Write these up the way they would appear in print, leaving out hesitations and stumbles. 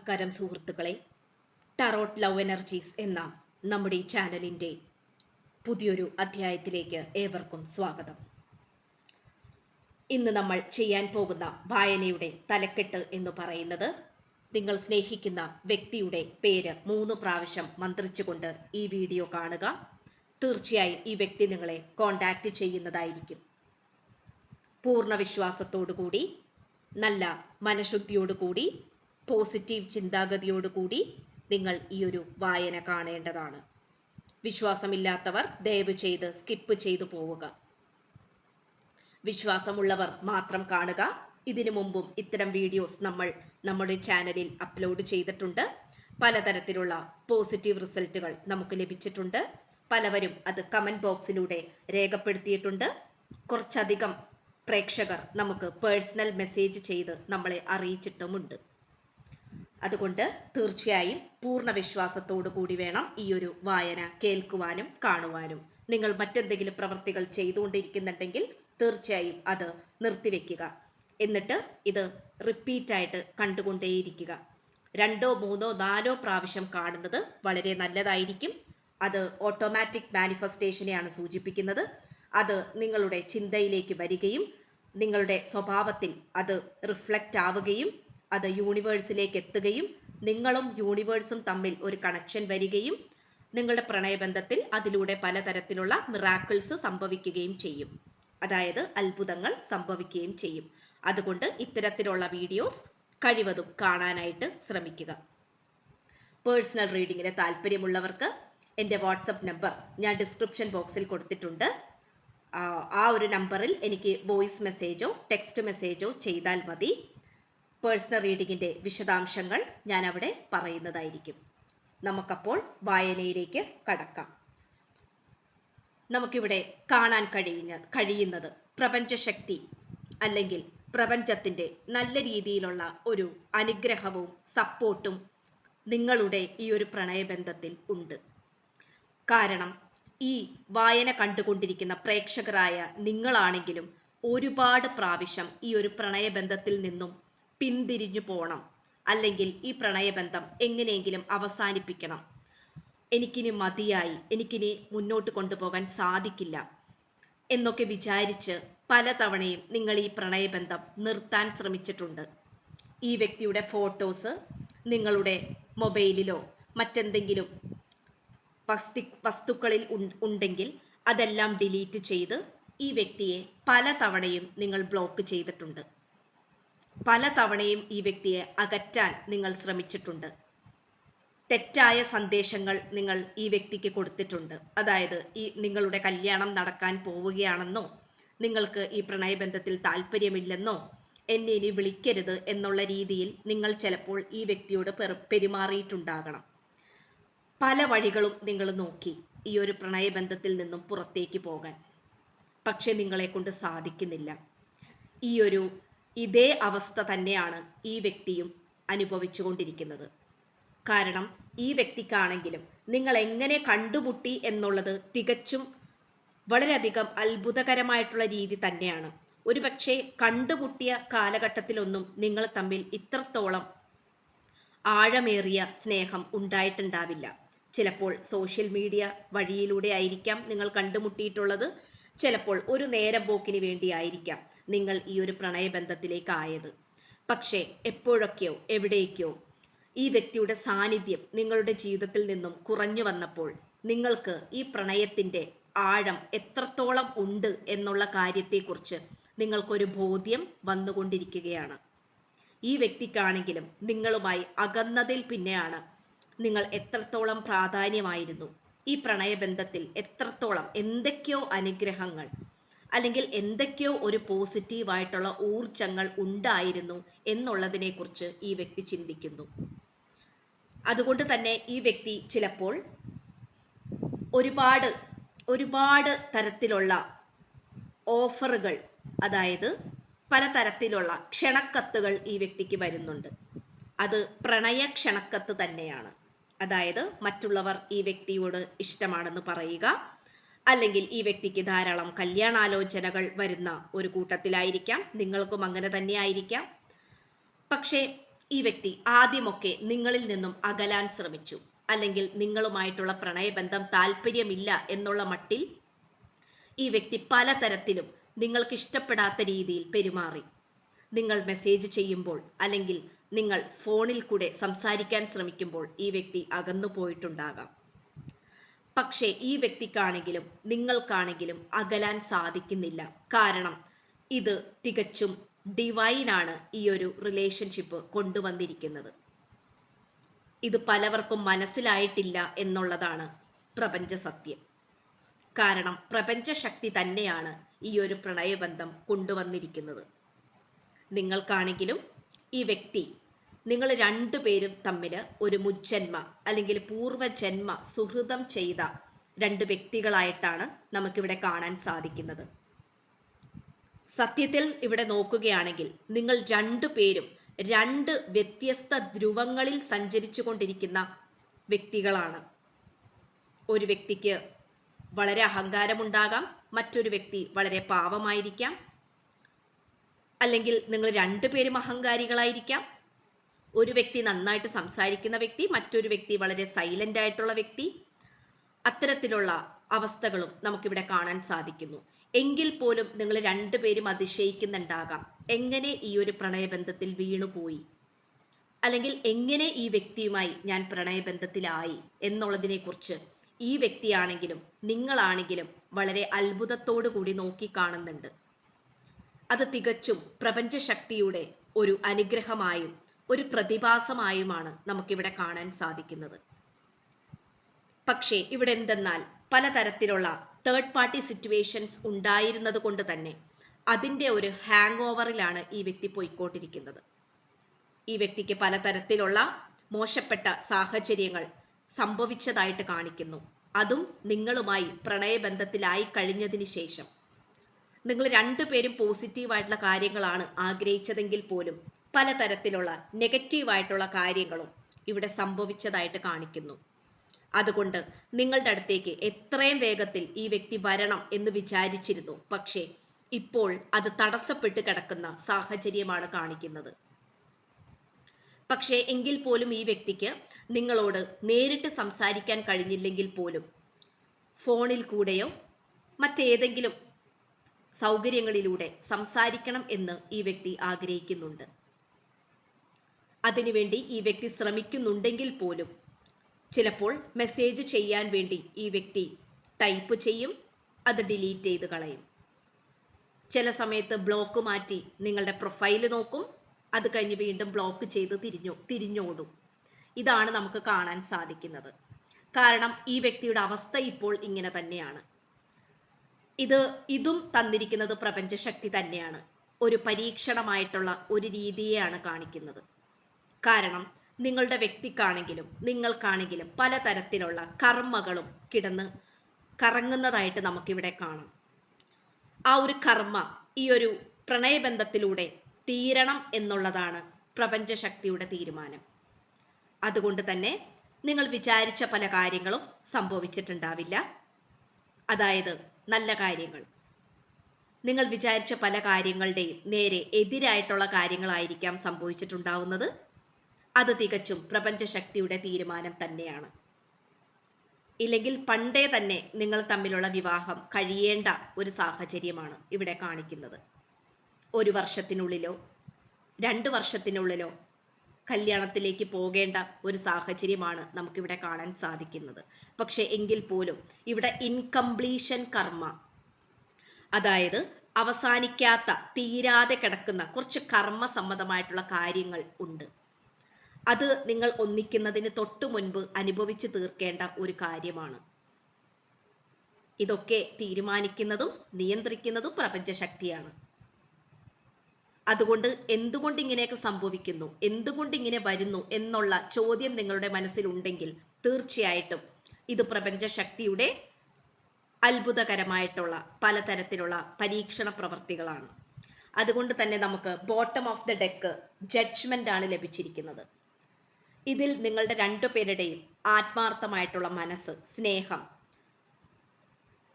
നമസ്കാരം സുഹൃത്തുക്കളെ, tarot love energies എന്ന നമ്മുടെ ഈ ചാനലിൻ്റെ പുതിയൊരു അധ്യായത്തിലേക്ക് ഏവർക്കും സ്വാഗതം. ഇന്ന് നമ്മൾ ചെയ്യാൻ പോകുന്ന വായനയുടെ തലക്കെട്ട് എന്ന് പറയുന്നത്, നിങ്ങൾ സ്നേഹിക്കുന്ന വ്യക്തിയുടെ പേര് 3 പ്രാവശ്യം മന്ത്രിച്ചുകൊണ്ട് ഈ വീഡിയോ കാണുക. തീർച്ചയായും ഈ വ്യക്തി നിങ്ങളെ കോണ്ടാക്റ്റ് ചെയ്യുന്നതായിരിക്കും. പൂർണ്ണ വിശ്വാസത്തോടുകൂടി, നല്ല മനഃശുദ്ധിയോടുകൂടി, പോസിറ്റീവ് ചിന്താഗതിയോടുകൂടി നിങ്ങൾ ഈ ഒരു വായന കാണേണ്ടതാണ്. വിശ്വാസമില്ലാത്തവർ ദയവ് ചെയ്ത് സ്കിപ്പ് ചെയ്തു പോവുക. വിശ്വാസമുള്ളവർ മാത്രം കാണുക. ഇതിനു മുമ്പും ഇത്തരം വീഡിയോസ് നമ്മൾ നമ്മുടെ ചാനലിൽ അപ്ലോഡ് ചെയ്തിട്ടുണ്ട്. പലതരത്തിലുള്ള പോസിറ്റീവ് റിസൾട്ടുകൾ നമുക്ക് ലഭിച്ചിട്ടുണ്ട്. പലവരും അത് കമൻറ്റ് ബോക്സിലൂടെ രേഖപ്പെടുത്തിയിട്ടുണ്ട്. കുറച്ചധികം പ്രേക്ഷകർ നമുക്ക് പേഴ്സണൽ മെസ്സേജ് ചെയ്ത് നമ്മളെ അറിയിച്ചിട്ടുമുണ്ട്. അതുകൊണ്ട് തീർച്ചയായും പൂർണ്ണ വിശ്വാസത്തോടു കൂടി വേണം ഈ ഒരു വായന കേൾക്കുവാനും കാണുവാനും. നിങ്ങൾ മറ്റെന്തെങ്കിലും പ്രവൃത്തികൾ ചെയ്തുകൊണ്ടിരിക്കുന്നുണ്ടെങ്കിൽ തീർച്ചയായും അത് നിർത്തിവെക്കുക. എന്നിട്ട് ഇത് റിപ്പീറ്റായിട്ട് കണ്ടുകൊണ്ടേയിരിക്കുക. 2, 3, 4 പ്രാവശ്യം കാണുന്നത് വളരെ നല്ലതായിരിക്കും. അത് ഓട്ടോമാറ്റിക് മാനിഫെസ്റ്റേഷനെയാണ് സൂചിപ്പിക്കുന്നത്. അത് നിങ്ങളുടെ ചിന്തയിലേക്ക് വരികയും നിങ്ങളുടെ സ്വഭാവത്തിൽ അത് റിഫ്ലക്റ്റ് ആവുകയും അത് യൂണിവേഴ്സിലേക്ക് എത്തുകയും നിങ്ങളും യൂണിവേഴ്സും തമ്മിൽ ഒരു കണക്ഷൻ വരികയും നിങ്ങളുടെ പ്രണയബന്ധത്തിൽ അതിലൂടെ പലതരത്തിലുള്ള മിറാക്കിൾസ് സംഭവിക്കുകയും ചെയ്യും. അതായത് അത്ഭുതങ്ങൾ സംഭവിക്കുകയും ചെയ്യും. അതുകൊണ്ട് ഇത്തരത്തിലുള്ള വീഡിയോസ് കഴിവതും കാണാനായിട്ട് ശ്രമിക്കുക. പേഴ്സണൽ റീഡിങ്ങിന് താല്പര്യമുള്ളവർക്ക് എൻ്റെ വാട്സപ്പ് നമ്പർ ഞാൻ ഡിസ്ക്രിപ്ഷൻ ബോക്സിൽ കൊടുത്തിട്ടുണ്ട്. ആ ഒരു നമ്പറിൽ എനിക്ക് വോയിസ് മെസ്സേജോ ടെക്സ്റ്റ് മെസ്സേജോ ചെയ്താൽ മതി. പേഴ്സണൽ റീഡിങ്ങിൻ്റെ വിശദാംശങ്ങൾ ഞാൻ അവിടെ പറയുന്നതായിരിക്കും. നമുക്കപ്പോൾ കടക്കാം. നമുക്കിവിടെ കാണാൻ കഴിയുന്നത് പ്രപഞ്ചശക്തി അല്ലെങ്കിൽ പ്രപഞ്ചത്തിൻ്റെ നല്ല രീതിയിലുള്ള ഒരു അനുഗ്രഹവും സപ്പോർട്ടും നിങ്ങളുടെ ഈ ഒരു പ്രണയബന്ധത്തിൽ ഉണ്ട്. കാരണം ഈ വായന കണ്ടുകൊണ്ടിരിക്കുന്ന പ്രേക്ഷകരായ നിങ്ങളാണെങ്കിലും ഒരുപാട് പ്രാവശ്യം ഈ ഒരു പ്രണയബന്ധത്തിൽ നിന്നും പിന്തിരിഞ്ഞു പോകണം, അല്ലെങ്കിൽ ഈ പ്രണയബന്ധം എങ്ങനെയെങ്കിലും അവസാനിപ്പിക്കണം, എനിക്കിനി മതിയായി, എനിക്കിനി മുന്നോട്ട് കൊണ്ടുപോകാൻ സാധിക്കില്ല എന്നൊക്കെ വിചാരിച്ച് പലതവണയും നിങ്ങൾ ഈ പ്രണയബന്ധം നിർത്താൻ ശ്രമിച്ചിട്ടുണ്ട്. ഈ വ്യക്തിയുടെ ഫോട്ടോസ് നിങ്ങളുടെ മൊബൈലിലോ മറ്റെന്തെങ്കിലും വസ്തുക്കളിൽ ഉണ്ടെങ്കിൽ അതെല്ലാം ഡിലീറ്റ് ചെയ്ത് ഈ വ്യക്തിയെ പലതവണയും നിങ്ങൾ ബ്ലോക്ക് ചെയ്തിട്ടുണ്ട്. പലതവണയും ഈ വ്യക്തിയെ അകറ്റാൻ നിങ്ങൾ ശ്രമിച്ചിട്ടുണ്ട്. തെറ്റായ സന്ദേശങ്ങൾ നിങ്ങൾ ഈ വ്യക്തിക്ക് കൊടുത്തിട്ടുണ്ട്. അതായത് നിങ്ങളുടെ കല്യാണം നടക്കാൻ പോവുകയാണെന്നോ, നിങ്ങൾക്ക് ഈ പ്രണയബന്ധത്തിൽ താല്പര്യമില്ലെന്നോ, എന്നെ ഇനി വിളിക്കരുത് എന്നുള്ള രീതിയിൽ നിങ്ങൾ ചിലപ്പോൾ ഈ വ്യക്തിയോട് പെരുമാറിയിട്ടുണ്ടാകണം. പല വഴികളും നിങ്ങൾ നോക്കി ഈ ഒരു പ്രണയബന്ധത്തിൽ നിന്നും പുറത്തേക്ക് പോകാൻ. പക്ഷെ നിങ്ങളെ കൊണ്ട് സാധിക്കുന്നില്ല. ഇതേ അവസ്ഥ തന്നെയാണ് ഈ വ്യക്തിയും അനുഭവിച്ചുകൊണ്ടിരിക്കുന്നത്. കാരണം ഈ വ്യക്തിക്കാണെങ്കിലും നിങ്ങൾ എങ്ങനെ കണ്ടുമുട്ടി എന്നുള്ളത് തികച്ചും വളരെയധികം അത്ഭുതകരമായിട്ടുള്ള രീതി തന്നെയാണ്. ഒരുപക്ഷെ കണ്ടുമുട്ടിയ കാലഘട്ടത്തിലൊന്നും നിങ്ങൾ തമ്മിൽ ഇത്രത്തോളം ആഴമേറിയ സ്നേഹം ഉണ്ടായിട്ടുണ്ടാവില്ല. ചിലപ്പോൾ സോഷ്യൽ മീഡിയ വഴിയിലൂടെ ആയിരിക്കാം നിങ്ങൾ കണ്ടുമുട്ടിയിട്ടുള്ളത്. ചിലപ്പോൾ ഒരു നേരം പോക്കിന് വേണ്ടിയായിരിക്കാം നിങ്ങൾ ഈ ഒരു പ്രണയബന്ധത്തിലേക്ക് ആയത്. പക്ഷേ എപ്പോഴൊക്കെയോ എവിടേക്കോ ഈ വ്യക്തിയുടെ സാന്നിധ്യം നിങ്ങളുടെ ജീവിതത്തിൽ നിന്നും കുറഞ്ഞു വന്നപ്പോൾ നിങ്ങൾക്ക് ഈ പ്രണയത്തിൻ്റെ ആഴം എത്രത്തോളം ഉണ്ട് എന്നുള്ള കാര്യത്തെക്കുറിച്ച് നിങ്ങൾക്കൊരു ബോധ്യം വന്നുകൊണ്ടിരിക്കുകയാണ്. ഈ വ്യക്തിക്കാണെങ്കിലും നിങ്ങളുമായി അകന്നതിൽ പിന്നെയാണ് നിങ്ങൾ എത്രത്തോളം പ്രാധാന്യമായിരുന്നു ഈ പ്രണയബന്ധത്തിൽ, എത്രത്തോളം എന്തൊക്കെയോ അനുഗ്രഹങ്ങൾ അല്ലെങ്കിൽ എന്തൊക്കെയോ ഒരു പോസിറ്റീവായിട്ടുള്ള ഊർജങ്ങൾ ഉണ്ടായിരുന്നു എന്നുള്ളതിനെക്കുറിച്ച് ഈ വ്യക്തി ചിന്തിക്കുന്നു. അതുകൊണ്ട് തന്നെ ഈ വ്യക്തി ചിലപ്പോൾ ഒരുപാട് തരത്തിലുള്ള ഓഫറുകൾ, അതായത് പലതരത്തിലുള്ള ക്ഷണക്കത്തുകൾ ഈ വ്യക്തിക്ക് വരുന്നുണ്ട്. അത് പ്രണയ ക്ഷണക്കത്ത് തന്നെയാണ്. അതായത് മറ്റുള്ളവർ ഈ വ്യക്തിയോട് ഇഷ്ടമാണെന്ന് പറയുക, അല്ലെങ്കിൽ ഈ വ്യക്തിക്ക് ധാരാളം കല്യാണാലോചനകൾ വരുന്ന ഒരു കൂട്ടത്തിലായിരിക്കാം. നിങ്ങൾക്കും അങ്ങനെ തന്നെ ആയിരിക്കാം. പക്ഷേ ഈ വ്യക്തി ആദ്യമൊക്കെ നിങ്ങളിൽ നിന്നും അകലാൻ ശ്രമിച്ചു, അല്ലെങ്കിൽ നിങ്ങളുമായിട്ടുള്ള പ്രണയബന്ധം താല്പര്യമില്ല എന്നുള്ള മട്ടിൽ ഈ വ്യക്തി പലതരത്തിലും നിങ്ങൾക്ക് ഇഷ്ടപ്പെടാത്ത രീതിയിൽ പെരുമാറി. നിങ്ങൾ മെസ്സേജ് ചെയ്യുമ്പോൾ അല്ലെങ്കിൽ നിങ്ങൾ ഫോണിൽ കൂടെ സംസാരിക്കാൻ ശ്രമിക്കുമ്പോൾ ഈ വ്യക്തി അകന്നു പോയിട്ടുണ്ടാകാം. പക്ഷേ ഈ വ്യക്തിക്കാണെങ്കിലും നിങ്ങൾക്കാണെങ്കിലും അകലാൻ സാധിക്കുന്നില്ല. കാരണം ഇത് തികച്ചും ഡിവൈനാണ് ഈ ഒരു റിലേഷൻഷിപ്പ് കൊണ്ടുവന്നിരിക്കുന്നത്. ഇത് പലവർക്കും മനസ്സിലായിട്ടില്ല എന്നുള്ളതാണ് പ്രപഞ്ച സത്യം. കാരണം പ്രപഞ്ചശക്തി തന്നെയാണ് ഈ ഒരു പ്രണയബന്ധം കൊണ്ടുവന്നിരിക്കുന്നത്. നിങ്ങൾക്കാണെങ്കിലും ഈ വ്യക്തി, നിങ്ങൾ രണ്ടുപേരും തമ്മിൽ ഒരു മുജ്ജന്മ അല്ലെങ്കിൽ പൂർവജന്മ സുഹൃതം ചെയ്ത രണ്ട് വ്യക്തികളായിട്ടാണ് നമുക്കിവിടെ കാണാൻ സാധിക്കുന്നത്. സത്യത്തിൽ ഇവിടെ നോക്കുകയാണെങ്കിൽ നിങ്ങൾ രണ്ടുപേരും രണ്ട് വ്യത്യസ്ത ധ്രുവങ്ങളിൽ സഞ്ചരിച്ചു കൊണ്ടിരിക്കുന്ന വ്യക്തികളാണ്. ഒരു വ്യക്തിക്ക് വളരെ അഹങ്കാരമുണ്ടാകാം, മറ്റൊരു വ്യക്തി വളരെ പാവമായിരിക്കാം, അല്ലെങ്കിൽ നിങ്ങൾ രണ്ടുപേരും അഹങ്കാരികളായിരിക്കാം. ഒരു വ്യക്തി നന്നായിട്ട് സംസാരിക്കുന്ന വ്യക്തി, മറ്റൊരു വ്യക്തി വളരെ സൈലന്റ് ആയിട്ടുള്ള വ്യക്തി. അത്തരത്തിലുള്ള അവസ്ഥകളും നമുക്കിവിടെ കാണാൻ സാധിക്കുന്നു. എങ്കിൽ പോലും നിങ്ങൾ രണ്ടുപേരും അതിശയിക്കുന്നുണ്ടാകാം, എങ്ങനെ ഈ ഒരു പ്രണയബന്ധത്തിൽ വീണുപോയി, അല്ലെങ്കിൽ എങ്ങനെ ഈ വ്യക്തിയുമായി ഞാൻ പ്രണയബന്ധത്തിലായി എന്നുള്ളതിനെ കുറിച്ച് ഈ വ്യക്തിയാണെങ്കിലും നിങ്ങളാണെങ്കിലും വളരെ അത്ഭുതത്തോടു കൂടി നോക്കി കാണുന്നുണ്ട്. അത് തികച്ചും പ്രപഞ്ചശക്തിയുടെ ഒരു അനുഗ്രഹമായും ഒരു പ്രതിഭാസമായുമാണ് നമുക്കിവിടെ കാണാൻ സാധിക്കുന്നത്. പക്ഷേ ഇവിടെ എന്തെന്നാൽ പലതരത്തിലുള്ള തേർഡ് പാർട്ടി സിറ്റുവേഷൻസ് ഉണ്ടായിരുന്നത് കൊണ്ട് തന്നെ അതിൻ്റെ ഒരു ഹാങ് ഓവറിലാണ് ഈ വ്യക്തി പോയിക്കൊണ്ടിരിക്കുന്നത്. ഈ വ്യക്തിക്ക് പലതരത്തിലുള്ള മോശപ്പെട്ട സാഹചര്യങ്ങൾ സംഭവിച്ചതായിട്ട് കാണിക്കുന്നു. അതും നിങ്ങളുമായി പ്രണയബന്ധത്തിലായി കഴിഞ്ഞതിന് ശേഷം. നിങ്ങൾ രണ്ടുപേരും പോസിറ്റീവായിട്ടുള്ള കാര്യങ്ങളാണ് ആഗ്രഹിച്ചതെങ്കിൽ പോലും പലതരത്തിലുള്ള നെഗറ്റീവായിട്ടുള്ള കാര്യങ്ങളും ഇവിടെ സംഭവിച്ചതായിട്ട് കാണിക്കുന്നു. അതുകൊണ്ട് നിങ്ങളുടെ അടുത്തേക്ക് എത്രയും വേഗത്തിൽ ഈ വ്യക്തി വരണം എന്ന് വിചാരിച്ചിരുന്നു. പക്ഷേ ഇപ്പോൾ അത് തടസ്സപ്പെട്ട് കിടക്കുന്ന സാഹചര്യമാണ് കാണിക്കുന്നത്. പക്ഷേ എങ്കിൽ പോലും ഈ വ്യക്തിക്ക് നിങ്ങളോട് നേരിട്ട് സംസാരിക്കാൻ കഴിഞ്ഞില്ലെങ്കിൽ പോലും ഫോണിൽ കൂടെയോ മറ്റേതെങ്കിലും സൗകര്യങ്ങളിലൂടെ സംസാരിക്കണം എന്ന് ഈ വ്യക്തി ആഗ്രഹിക്കുന്നുണ്ട്. അതിനുവേണ്ടി ഈ വ്യക്തി ശ്രമിക്കുന്നുണ്ടെങ്കിൽ പോലും ചിലപ്പോൾ മെസ്സേജ് ചെയ്യാൻ വേണ്ടി ഈ വ്യക്തി ടൈപ്പ് ചെയ്യും, അത് ഡിലീറ്റ് ചെയ്ത് കളയും. ചില സമയത്ത് ബ്ലോക്ക് മാറ്റി നിങ്ങളുടെ പ്രൊഫൈല് നോക്കും, അത് കഴിഞ്ഞ് വീണ്ടും ബ്ലോക്ക് ചെയ്ത് തിരിഞ്ഞോടും. ഇതാണ് നമുക്ക് കാണാൻ സാധിക്കുന്നത്. കാരണം ഈ വ്യക്തിയുടെ അവസ്ഥ ഇപ്പോൾ ഇങ്ങനെ തന്നെയാണ്. ഇതും തന്നിരിക്കുന്നത് പ്രപഞ്ചശക്തി തന്നെയാണ്. ഒരു പരീക്ഷണമായിട്ടുള്ള ഒരു രീതിയെയാണ് കാണിക്കുന്നത്. കാരണം നിങ്ങളുടെ വ്യക്തിക്കാണെങ്കിലും നിങ്ങൾക്കാണെങ്കിലും പലതരത്തിലുള്ള കർമ്മകളും കിടന്ന് കറങ്ങുന്നതായിട്ട് നമുക്കിവിടെ കാണാം. ആ ഒരു കർമ്മ ഈ ഒരു പ്രണയബന്ധത്തിലൂടെ തീരണം എന്നുള്ളതാണ് പ്രപഞ്ചശക്തിയുടെ തീരുമാനം. അതുകൊണ്ട് തന്നെ നിങ്ങൾ വിചാരിച്ച പല കാര്യങ്ങളും സംഭവിച്ചിട്ടുണ്ടാവില്ല. അതായത് നല്ല കാര്യങ്ങൾ, നിങ്ങൾ വിചാരിച്ച പല കാര്യങ്ങളുടെയും നേരെ എതിരായിട്ടുള്ള കാര്യങ്ങളായിരിക്കാം സംഭവിച്ചിട്ടുണ്ടാവുന്നത്. അത് തികച്ചും പ്രപഞ്ചശക്തിയുടെ തീരുമാനം തന്നെയാണ്. ഇല്ലെങ്കിൽ പണ്ടേ തന്നെ നിങ്ങൾ തമ്മിലുള്ള വിവാഹം കഴിയേണ്ട ഒരു സാഹചര്യമാണ് ഇവിടെ കാണിക്കുന്നത്. 1 വർഷത്തിനുള്ളിലോ 2 വർഷത്തിനുള്ളിലോ കല്യാണത്തിലേക്ക് പോകേണ്ട ഒരു സാഹചര്യമാണ് നമുക്കിവിടെ കാണാൻ സാധിക്കുന്നത്. പക്ഷെ എങ്കിൽ പോലും ഇവിടെ ഇൻകംപ്ലീഷൻ കർമ്മ, അതായത് അവസാനിക്കാത്ത തീരാതെ കിടക്കുന്ന കുറച്ച് കർമ്മ സംബന്ധമായിട്ടുള്ള കാര്യങ്ങൾ ഉണ്ട്. അത് നിങ്ങൾ ഒന്നിക്കുന്നതിന് തൊട്ടു മുൻപ് അനുഭവിച്ചു തീർക്കേണ്ട ഒരു കാര്യമാണ്. ഇതൊക്കെ തീരുമാനിക്കുന്നതും നിയന്ത്രിക്കുന്നതും പ്രപഞ്ചശക്തിയാണ്. അതുകൊണ്ട് എന്തുകൊണ്ട് ഇങ്ങനെയൊക്കെ സംഭവിക്കുന്നു, എന്തുകൊണ്ട് ഇങ്ങനെ വരുന്നു എന്നുള്ള ചോദ്യം നിങ്ങളുടെ മനസ്സിലുണ്ടെങ്കിൽ തീർച്ചയായിട്ടും ഇത് പ്രപഞ്ചശക്തിയുടെ അത്ഭുതകരമായിട്ടുള്ള പലതരത്തിലുള്ള പരീക്ഷണ പ്രവർത്തികളാണ്. അതുകൊണ്ട് തന്നെ നമുക്ക് bottom of the deck judgement ആണ് ലഭിച്ചിരിക്കുന്നത്. ഇതിൽ നിങ്ങളുടെ രണ്ടുപേരുടെയും ആത്മാർത്ഥമായിട്ടുള്ള മനസ്സ്, സ്നേഹം,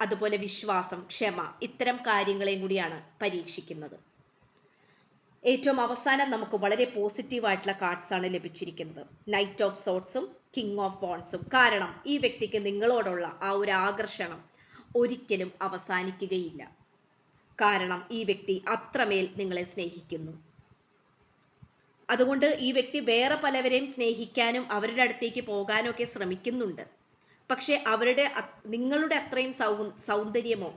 അതുപോലെ വിശ്വാസം, ക്ഷമ, ഇത്തരം കാര്യങ്ങളെയും കൂടിയാണ് പരീക്ഷിക്കുന്നത്. ഏറ്റവും അവസാനം നമുക്ക് വളരെ പോസിറ്റീവായിട്ടുള്ള കാർഡ്സ് ആണ് ലഭിച്ചിരിക്കുന്നത്. നൈറ്റ് ഓഫ് സോർട്സും കിങ് ഓഫ് വോൺസും. കാരണം ഈ വ്യക്തിക്ക് നിങ്ങളോടുള്ള ആ ഒരു ആകർഷണം ഒരിക്കലും അവസാനിക്കുകയില്ല. കാരണം ഈ വ്യക്തി അത്രമേൽ നിങ്ങളെ സ്നേഹിക്കുന്നു. അതുകൊണ്ട് ഈ വ്യക്തി വേറെ പലവരെയും സ്നേഹിക്കാനും അവരുടെ അടുത്തേക്ക് പോകാനും ഒക്കെ ശ്രമിക്കുന്നുണ്ട്. പക്ഷെ നിങ്ങളുടെ അത്രയും സൗന്ദര്യമോ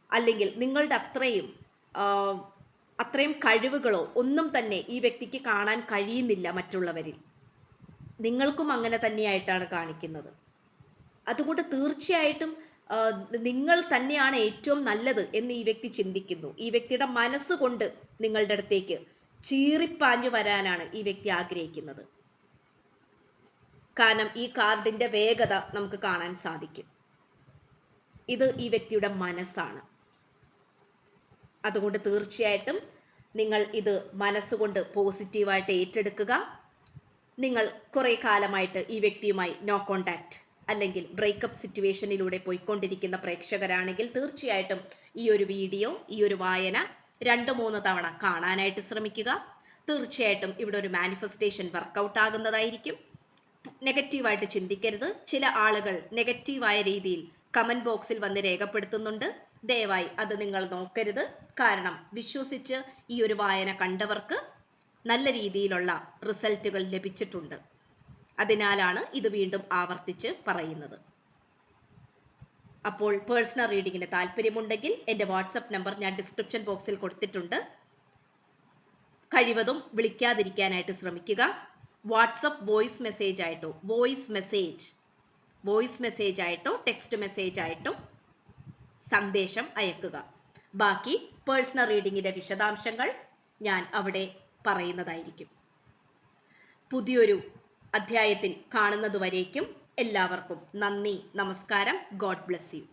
അല്ലെങ്കിൽ നിങ്ങളുടെ അത്രയും കഴിവുകളോ ഒന്നും തന്നെ ഈ വ്യക്തിക്ക് കാണാൻ കഴിയുന്നില്ല മറ്റുള്ളവരിൽ. നിങ്ങൾക്കും അങ്ങനെ തന്നെയായിട്ടാണ് കാണിക്കുന്നത്. അതുകൊണ്ട് തീർച്ചയായിട്ടും നിങ്ങൾ തന്നെയാണ് ഏറ്റവും നല്ലത് എന്ന് ഈ വ്യക്തി ചിന്തിക്കുന്നു. ഈ വ്യക്തിയുടെ മനസ്സുകൊണ്ട് നിങ്ങളുടെ അടുത്തേക്ക് ചീറിപ്പാഞ്ഞു വരാനാണ് ഈ വ്യക്തി ആഗ്രഹിക്കുന്നത്. കാരണം ഈ കാർഡിന്റെ വേഗത നമുക്ക് കാണാൻ സാധിക്കും. ഇത് ഈ വ്യക്തിയുടെ മനസ്സാണ്. അതുകൊണ്ട് തീർച്ചയായിട്ടും നിങ്ങൾ ഇത് മനസ്സുകൊണ്ട് പോസിറ്റീവായിട്ട് ഏറ്റെടുക്കുക. നിങ്ങൾ കുറെ കാലമായിട്ട് ഈ വ്യക്തിയുമായി നോ കോണ്ടാക്ട് അല്ലെങ്കിൽ ബ്രേക്കപ്പ് സിറ്റുവേഷനിലൂടെ പോയിക്കൊണ്ടിരിക്കുന്ന പ്രേക്ഷകരാണെങ്കിൽ തീർച്ചയായിട്ടും ഈ ഒരു വീഡിയോ, ഈ ഒരു വായന 2-3 തവണ കാണാനായിട്ട് ശ്രമിക്കുക. തീർച്ചയായിട്ടും ഇവിടെ ഒരു മാനിഫെസ്റ്റേഷൻ വർക്കൗട്ട് ആകുന്നതായിരിക്കും. നെഗറ്റീവായിട്ട് ചിന്തിക്കരുത്. ചില ആളുകൾ നെഗറ്റീവായ രീതിയിൽ കമന്റ് ബോക്സിൽ വന്ന് രേഖപ്പെടുത്തുന്നുണ്ട്. ദയവായി അത് നിങ്ങൾ നോക്കരുത്. കാരണം വിശ്വസിച്ച് ഈ ഒരു വായന കണ്ടവർക്ക് നല്ല രീതിയിലുള്ള റിസൾട്ടുകൾ ലഭിച്ചിട്ടുണ്ട്. അതിനാലാണ് ഇത് വീണ്ടും ആവർത്തിച്ച് പറയുന്നത്. അപ്പോൾ പേഴ്സണൽ റീഡിങ്ങിന് താല്പര്യമുണ്ടെങ്കിൽ എൻ്റെ വാട്സപ്പ് നമ്പർ ഞാൻ ഡിസ്ക്രിപ്ഷൻ ബോക്സിൽ കൊടുത്തിട്ടുണ്ട്. കഴിവതും വിളിക്കാതിരിക്കാനായിട്ട് ശ്രമിക്കുക. വാട്സപ്പ് വോയിസ് മെസ്സേജ് ആയിട്ടോ ടെക്സ്റ്റ് മെസ്സേജ് ആയിട്ടോ സന്ദേശം അയക്കുക. ബാക്കി പേഴ്സണൽ റീഡിങ്ങിന്റെ വിശദാംശങ്ങൾ ഞാൻ അവിടെ പറയുന്നതായിരിക്കും. പുതിയൊരു അധ്യായത്തിൽ കാണുന്നതുവരേക്കും എല്ലാവർക്കും നന്ദി, നമസ്കാരം. God bless you.